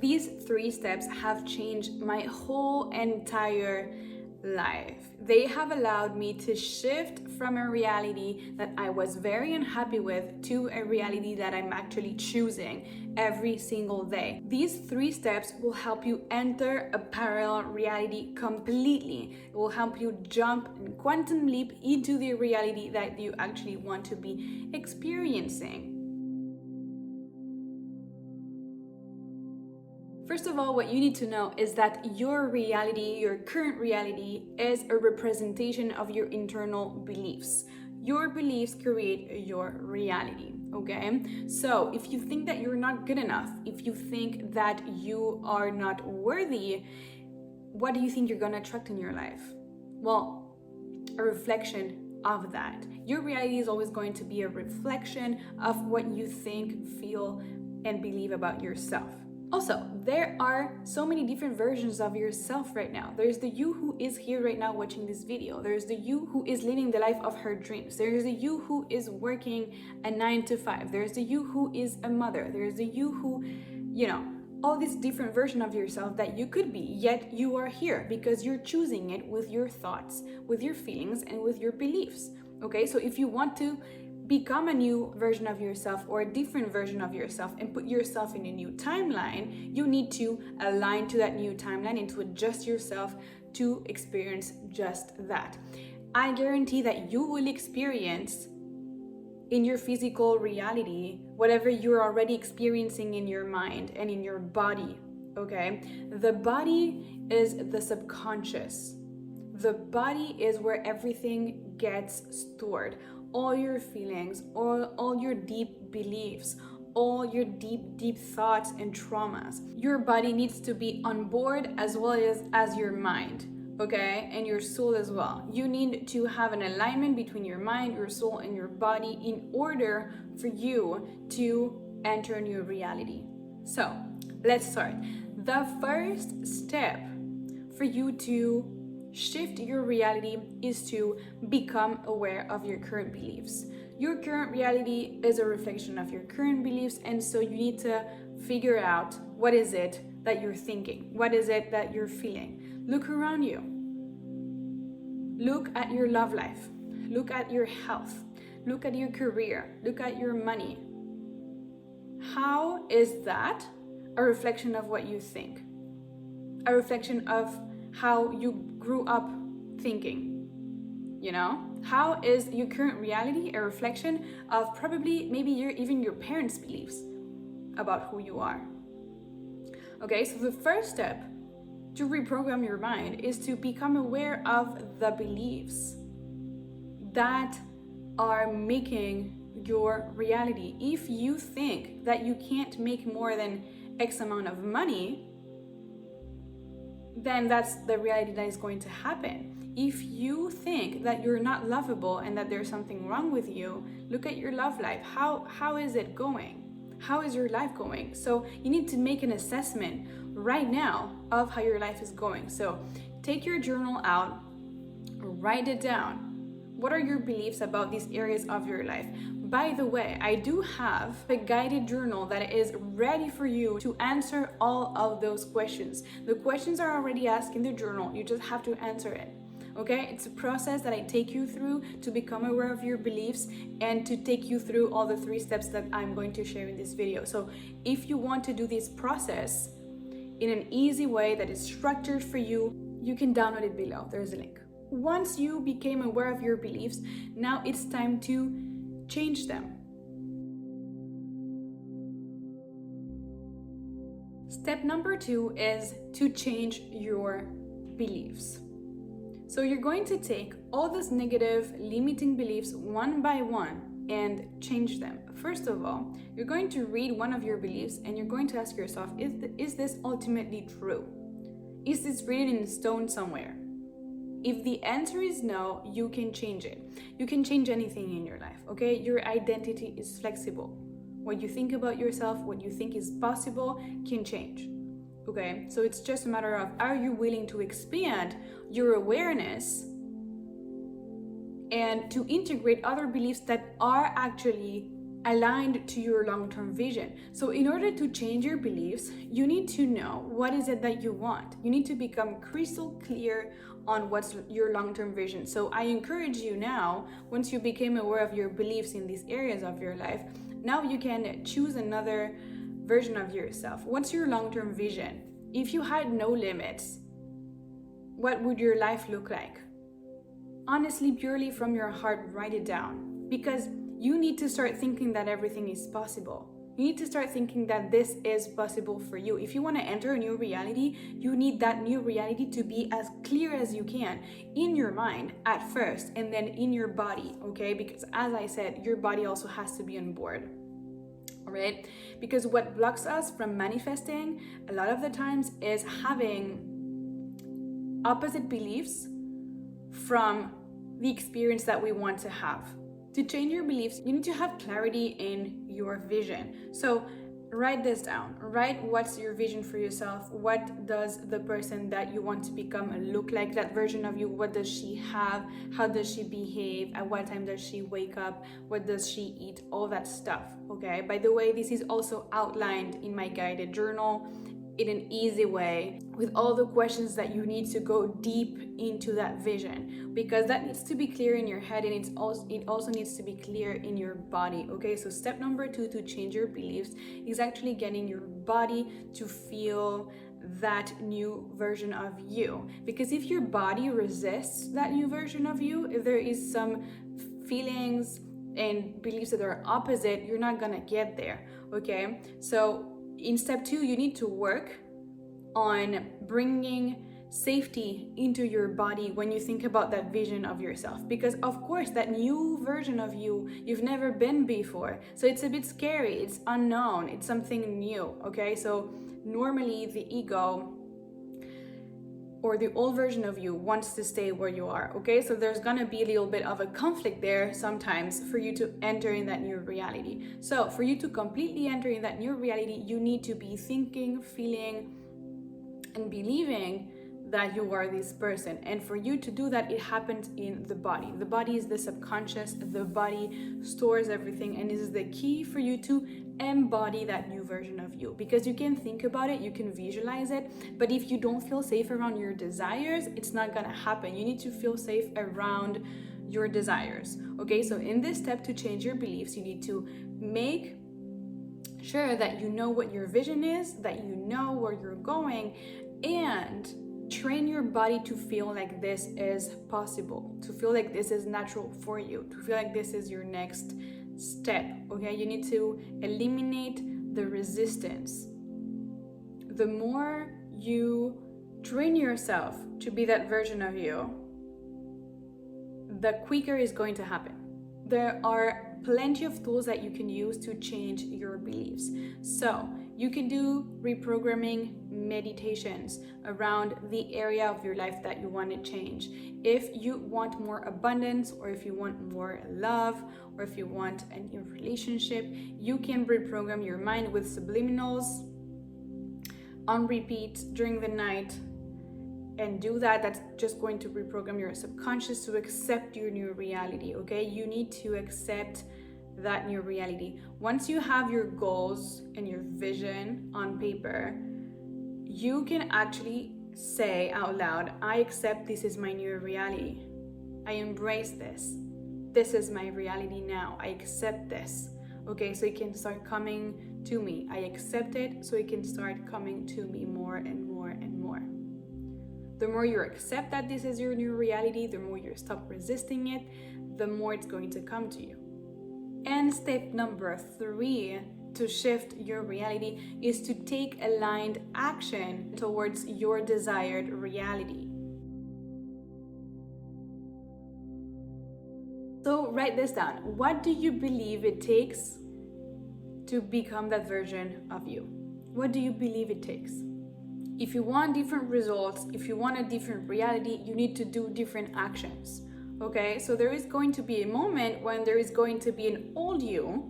These 3 steps have changed my whole entire life. They have allowed me to shift from a reality that I was very unhappy with to a reality that I'm actually choosing every single day. These 3 steps will help you enter a parallel reality completely. It will help you jump and quantum leap into the reality that you actually want to be experiencing. First of all, what you need to know is that your reality, your current reality, is a representation of your internal beliefs. Your beliefs create your reality, okay? So if you think that you're not good enough, if you think that you are not worthy, what do you think you're gonna attract in your life? Well, a reflection of that. Your reality is always going to be a reflection of what you think, feel, and believe about yourself. Also, there are so many different versions of yourself right now. There's the you who is here right now watching this video. There's the you who is living the life of her dreams. There's the you who is working a 9 to 5. There's the you who is a mother. There's the you who, all these different versions of yourself that you could be, yet you are here because you're choosing it with your thoughts, with your feelings, and with your beliefs. Okay, so if you want to become a new version of yourself or a different version of yourself and put yourself in a new timeline, you need to align to that new timeline and to adjust yourself to experience just that. I guarantee that you will experience in your physical reality whatever you're already experiencing in your mind and in your body, okay? The body is the subconscious. The body is where everything gets stored. All your feelings, all your deep beliefs, all your deep thoughts and traumas. Your body needs to be on board as well as your mind, okay? And your soul as well. You need to have an alignment between your mind, your soul, and your body in order for you to enter a new reality. So, let's start. The first step for you to shift your reality is to become aware of your current beliefs. Your current reality is a reflection of your current beliefs, and so you need to figure out what is it that you're thinking, what is it that you're feeling. Look around you. Look at your love life. Look at your health. Look at your career. Look at your money. How is that a reflection of what you think? A reflection of how you grew up thinking, How is your current reality a reflection of probably maybe even your parents' beliefs about who you are? Okay, so the first step to reprogram your mind is to become aware of the beliefs that are making your reality. If you think that you can't make more than X amount of money, then that's the reality that is going to happen. If you think that you're not lovable and that there's something wrong with you, look at your love life. How is it going? How is your life going? So you need to make an assessment right now of how your life is going. So take your journal out, write it down. What are your beliefs about these areas of your life? By the way, I do have a guided journal that is ready for you to answer all of those questions. The questions are already asked in the journal. You just have to answer it. Okay? It's a process that I take you through to become aware of your beliefs and to take you through all the 3 steps that I'm going to share in this video. So if you want to do this process in an easy way that is structured for you, you can download it below. There's a link. Once you became aware of your beliefs, now it's time to change them. Step number 2 is to change your beliefs. So you're going to take all those negative limiting beliefs one by one and change them. First of all, you're going to read one of your beliefs and you're going to ask yourself, is this ultimately true? Is this written in stone somewhere? If the answer is no, you can change it. You can change anything in your life, okay? Your identity is flexible. What you think about yourself, what you think is possible can change, okay? So it's just a matter of, are you willing to expand your awareness and to integrate other beliefs that are actually aligned to your long-term vision. So in order to change your beliefs, you need to know what is it that you want. You need to become crystal clear on what's your long-term vision. So I encourage you now, once you became aware of your beliefs in these areas of your life, now you can choose another version of yourself. What's your long-term vision? If you had no limits, what would your life look like? Honestly, purely from your heart, write it down, because you need to start thinking that everything is possible. You need to start thinking that this is possible for you. If you want to enter a new reality, you need that new reality to be as clear as you can in your mind at first, and then in your body, okay? Because as I said, your body also has to be on board. All right? Because what blocks us from manifesting a lot of the times is having opposite beliefs from the experience that we want to have. To change your beliefs, you need to have clarity in your vision. So write this down. Write what's your vision for yourself. What does the person that you want to become look like? That version of you, what does she have? How does she behave? At what time does she wake up? What does she eat? All that stuff, okay? By the way, this is also outlined in my guided journal in an easy way, with all the questions that you need to go deep into that vision, because that needs to be clear in your head, and it also needs to be clear in your body, okay? So step number 2 to change your beliefs is actually getting your body to feel that new version of you. Because if your body resists that new version of you, if there is some feelings and beliefs that are opposite, you're not gonna get there, okay? So in step 2, you need to work on bringing safety into your body when you think about that vision of yourself, because of course that new version of you, you've never been before, so it's a bit scary, it's unknown, it's something new, okay? So normally the ego or the old version of you wants to stay where you are, okay? So there's gonna be a little bit of a conflict there sometimes for you to enter in that new reality. So for you to completely enter in that new reality, you need to be thinking, feeling, and believing that you are this person. And for you to do that, it happens in the body. The body is the subconscious, the body stores everything, and this is the key for you to embody that new version of you. Because you can think about it, you can visualize it, but if you don't feel safe around your desires, it's not gonna happen. You need to feel safe around your desires, okay? So in this step to change your beliefs, you need to make sure that you know what your vision is, that you know where you're going, and train your body to feel like this is possible, to feel like this is natural for you, to feel like this is your next step, okay? You need to eliminate the resistance. The more you train yourself to be that version of you, the quicker it's going to happen. There are plenty of tools that you can use to change your beliefs. So you can do reprogramming meditations around the area of your life that you want to change. If you want more abundance, or if you want more love, or if you want a new relationship, you can reprogram your mind with subliminals on repeat during the night, and do that. That's just going to reprogram your subconscious to accept your new reality, okay? You need to accept that new reality. Once you have your goals and your vision on paper, you can actually say out loud, I accept this is my new reality. I embrace this. This is my reality now. I accept this. Okay, so it can start coming to me. I accept it, so it can start coming to me more and more and more. The more you accept that this is your new reality, the more you stop resisting it, the more it's going to come to you. And step number 3 to shift your reality is to take aligned action towards your desired reality. So write this down. What do you believe it takes to become that version of you? What do you believe it takes? If you want different results, if you want a different reality, you need to do different actions. Okay, so there is going to be a moment when there is going to be an old you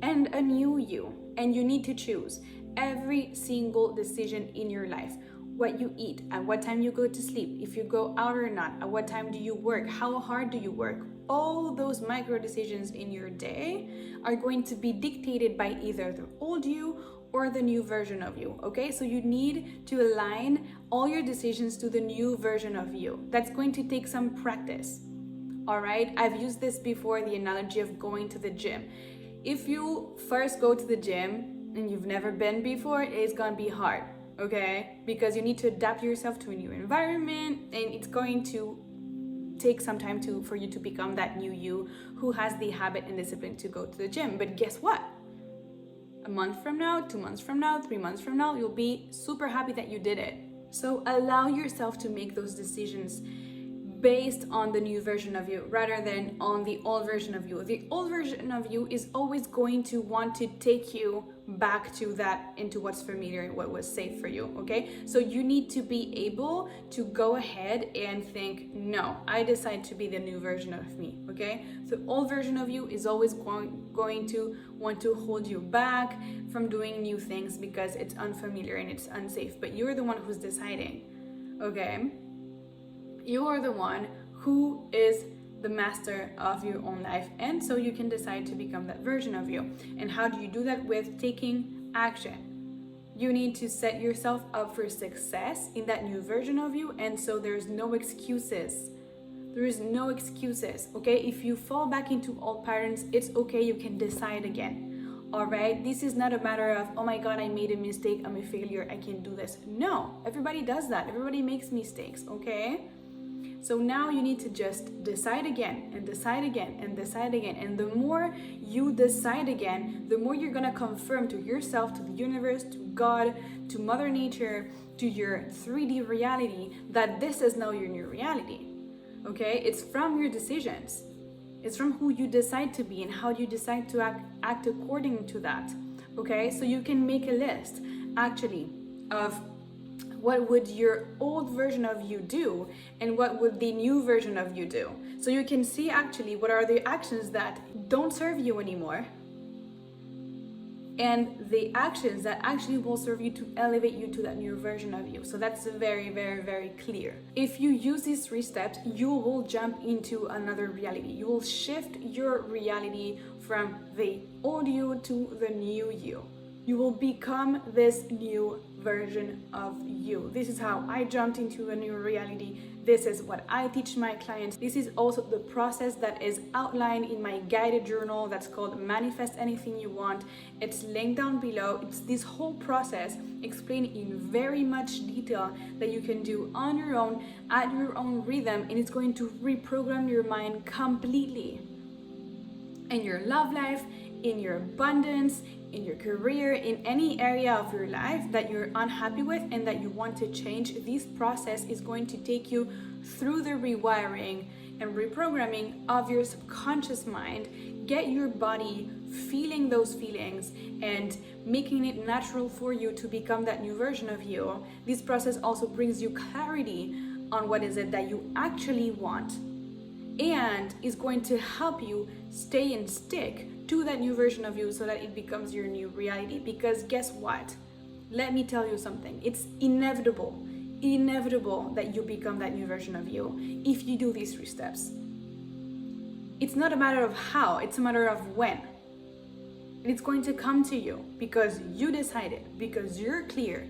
and a new you, and you need to choose every single decision in your life. What you eat, at what time you go to sleep, if you go out or not, at what time do you work, how hard do you work, all those micro decisions in your day are going to be dictated by either the old you or the new version of you, okay? So you need to align all your decisions to the new version of you. That's going to take some practice, all right? I've used this before, the analogy of going to the gym. If you first go to the gym and you've never been before, it's gonna be hard, okay? Because you need to adapt yourself to a new environment, and it's going to take some time for you to become that new you who has the habit and discipline to go to the gym. But guess what? A month from now, 2 months from now, 3 months from now, you'll be super happy that you did it. So allow yourself to make those decisions based on the new version of you rather than on the old version of you. The old version of you is always going to want to take you back to that, into what's familiar and what was safe for you, okay? So you need to be able to go ahead and think, no, I decide to be the new version of me, okay? The old version of you is always going to want to hold you back from doing new things because it's unfamiliar and it's unsafe, but you're the one who's deciding, okay? You are the one who is the master of your own life, and so you can decide to become that version of you. And how do you do that? With taking action. You need to set yourself up for success in that new version of you, and so there's no excuses. There is no excuses, okay? If you fall back into old patterns, it's okay, you can decide again. All right, this is not a matter of, oh my God, I made a mistake, I'm a failure, I can't do this. No, everybody does that. Everybody makes mistakes, okay? So now you need to just decide again and decide again and decide again. And the more you decide again, the more you're gonna confirm to yourself, to the universe, to God, to Mother Nature, to your 3D reality that this is now your new reality. Okay? It's from your decisions. It's from who you decide to be and how you decide to act according to that. Okay? So you can make a list actually of what would your old version of you do and what would the new version of you do. So you can see actually what are the actions that don't serve you anymore and the actions that actually will serve you to elevate you to that new version of you. So that's very, very, very clear. If you use these 3 steps, you will jump into another reality. You will shift your reality from the old you to the new you. You will become this new version of you. This is how I jumped into a new reality. This is what I teach my clients. This is also the process that is outlined in my guided journal that's called Manifest Anything You Want. It's linked down below. It's this whole process explained in very much detail that you can do on your own, at your own rhythm, and it's going to reprogram your mind completely in your love life, in your abundance, in your career, in any area of your life that you're unhappy with and that you want to change. This process is going to take you through the rewiring and reprogramming of your subconscious mind, get your body feeling those feelings and making it natural for you to become that new version of you. This process also brings you clarity on what is it that you actually want and is going to help you stay and stick to that new version of you so that it becomes your new reality. Because guess what? Let me tell you something. It's inevitable that you become that new version of you if you do these 3 steps. It's not a matter of how, it's a matter of when. And it's going to come to you because you decided, because you're clear,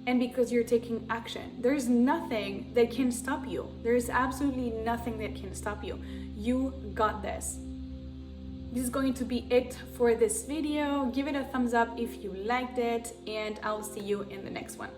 and because you're taking action. There's nothing that can stop you. There's absolutely nothing that can stop you. You got this. This is going to be it for this video. Give it a thumbs up if you liked it, and I'll see you in the next one.